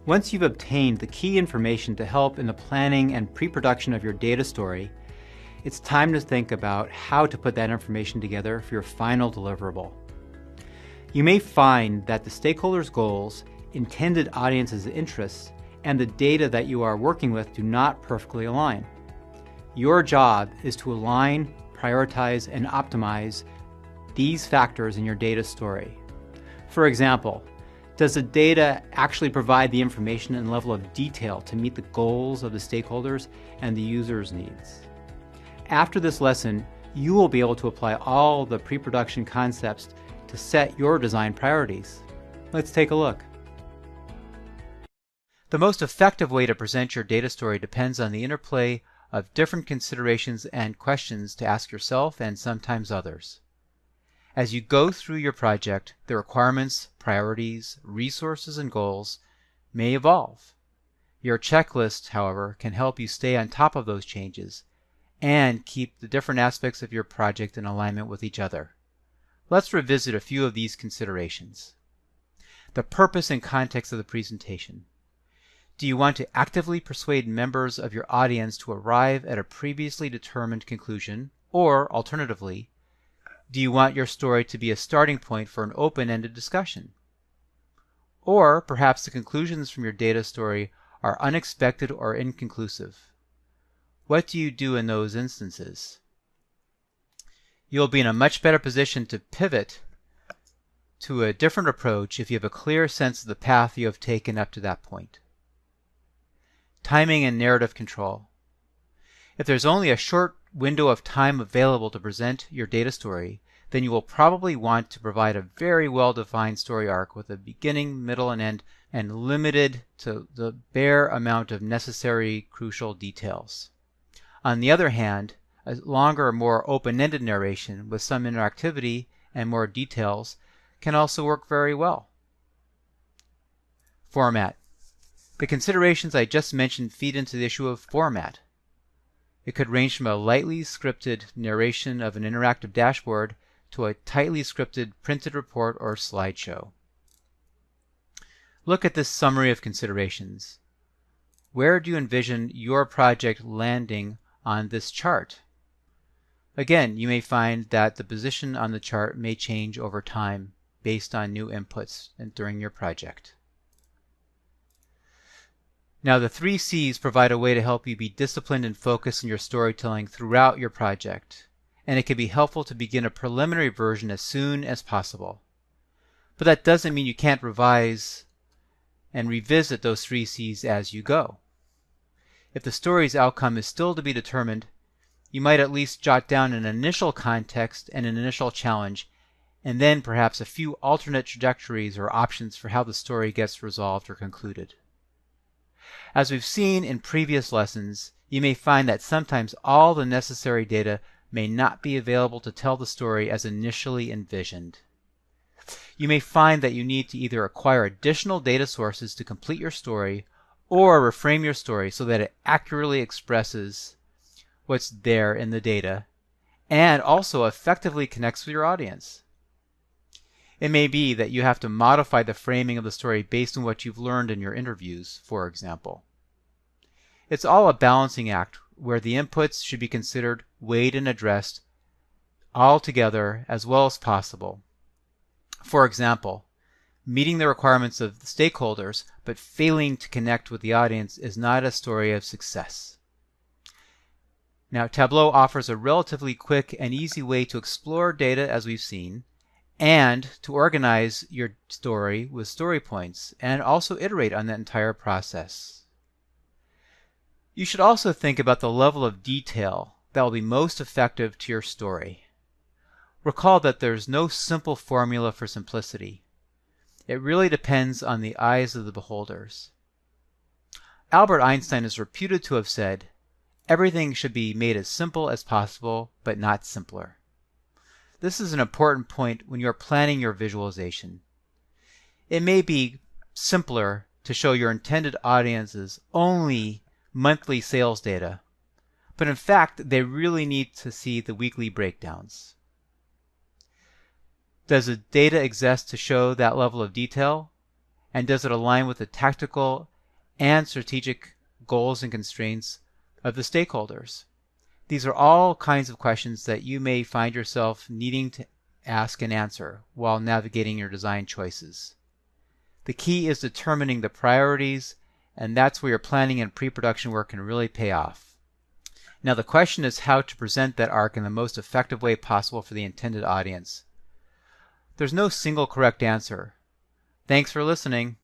Once you've obtained the key information to help in the planning and pre-production of your data story, it's time to think about how to put that information together for your final deliverable. You may find that the stakeholders' goals, intended audience's interests, and the data that you are working with do not perfectly align. Your job is to align, prioritize, and optimize these factors in your data story. For example, does the data actually provide the information and level of detail to meet the goals of the stakeholders and the user's needs? After this lesson, you will be able to apply all the pre-production concepts to set your design priorities. Let's take a look. The most effective way to present your data story depends on the interplay of different considerations and questions to ask yourself and sometimes others. As you go through your project, the requirements, priorities, resources, and goals may evolve. Your checklist, however, can help you stay on top of those changes and keep the different aspects of your project in alignment with each other. Let's revisit a few of these considerations. The purpose and context of the presentation. Do you want to actively persuade members of your audience to arrive at a previously determined conclusion, or, alternatively, do you want your story to be a starting point for an open-ended discussion? Or perhaps the conclusions from your data story are unexpected or inconclusive. What do you do in those instances? You'll be in a much better position to pivot to a different approach if you have a clear sense of the path you have taken up to that point. Timing and narrative control. If there's only a short window of time available to present your data story, then you will probably want to provide a very well-defined story arc with a beginning, middle, and end, and limited to the bare amount of necessary crucial details. On the other hand, a longer, more open-ended narration with some interactivity and more details can also work very well. Format. The considerations I just mentioned feed into the issue of format. It could range from a lightly scripted narration of an interactive dashboard to a tightly scripted printed report or slideshow. Look at this summary of considerations. Where do you envision your project landing on this chart? Again, you may find that the position on the chart may change over time based on new inputs during your project. Now, the 3 C's provide a way to help you be disciplined and focused in your storytelling throughout your project, and it can be helpful to begin a preliminary version as soon as possible. But that doesn't mean you can't revise and revisit those 3 C's as you go. If the story's outcome is still to be determined, you might at least jot down an initial context and an initial challenge, and then perhaps a few alternate trajectories or options for how the story gets resolved or concluded. As we've seen in previous lessons, you may find that sometimes all the necessary data may not be available to tell the story as initially envisioned. You may find that you need to either acquire additional data sources to complete your story or reframe your story so that it accurately expresses what's there in the data and also effectively connects with your audience. It may be that you have to modify the framing of the story based on what you've learned in your interviews, for example. It's all a balancing act where the inputs should be considered, weighed, and addressed all together as well as possible. For example, meeting the requirements of the stakeholders but failing to connect with the audience is not a story of success. Now, Tableau offers a relatively quick and easy way to explore data, as we've seen, and to organize your story with story points and also iterate on that entire process. You should also think about the level of detail that will be most effective to your story. Recall that there's no simple formula for simplicity. It really depends on the eyes of the beholders. Albert Einstein is reputed to have said, "Everything should be made as simple as possible, but not simpler." This is an important point when you're planning your visualization. It may be simpler to show your intended audiences only monthly sales data, but in fact, they really need to see the weekly breakdowns. Does the data exist to show that level of detail? And does it align with the tactical and strategic goals and constraints of the stakeholders? These are all kinds of questions that you may find yourself needing to ask and answer while navigating your design choices. The key is determining the priorities, and that's where your planning and pre-production work can really pay off. Now the question is how to present that arc in the most effective way possible for the intended audience. There's no single correct answer. Thanks for listening.